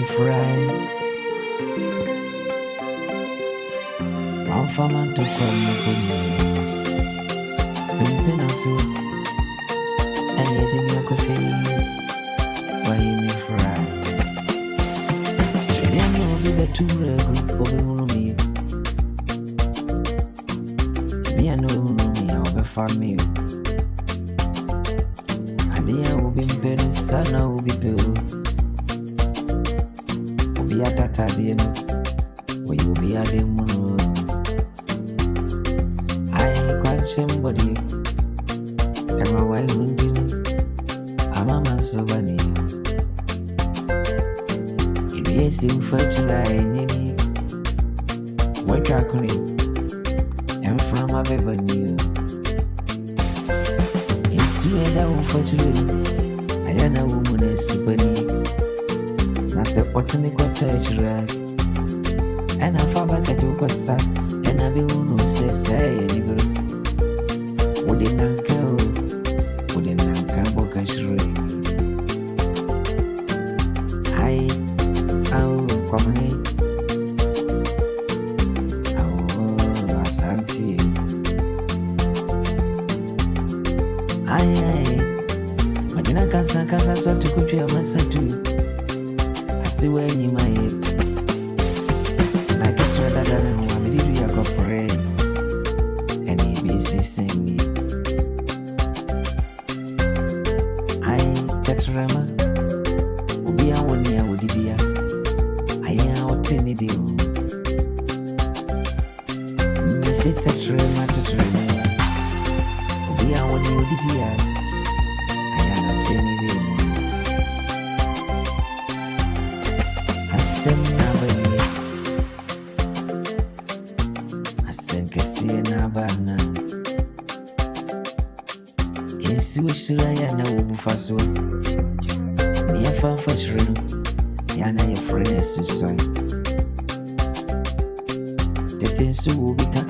me fry. One farmer to come with me. Something else, and you didn't go see why me fry. Then you'll be the two group of me. Me, I know me, I'll be for me. And the air will be better, son, I will be built. Be at that idea, where you be at the moon. I quite somebody, and my wife won't do. I'm a man so funny. It is still fetch like what I could, and from my baby new. It's too late for you. I am a woman is super. The botanical church right, and I fall back at your costa, and I be one who says, say, wouldn't I go? Wouldn't I come back and shrink? Probably. Oh, Asante. Magina casa, so to cook your massa too. The way you my head, like it's rather than one minute we are corporate, and he be sing me. I get Rama, be a 1 year with the I am out 10 deal. Miss it at Rama to Rama, be a 1 year with the I am not 10 deal. Asante Yesu shiraya na ubufaso ni afafa chireno yana ye friend susan tete su ubika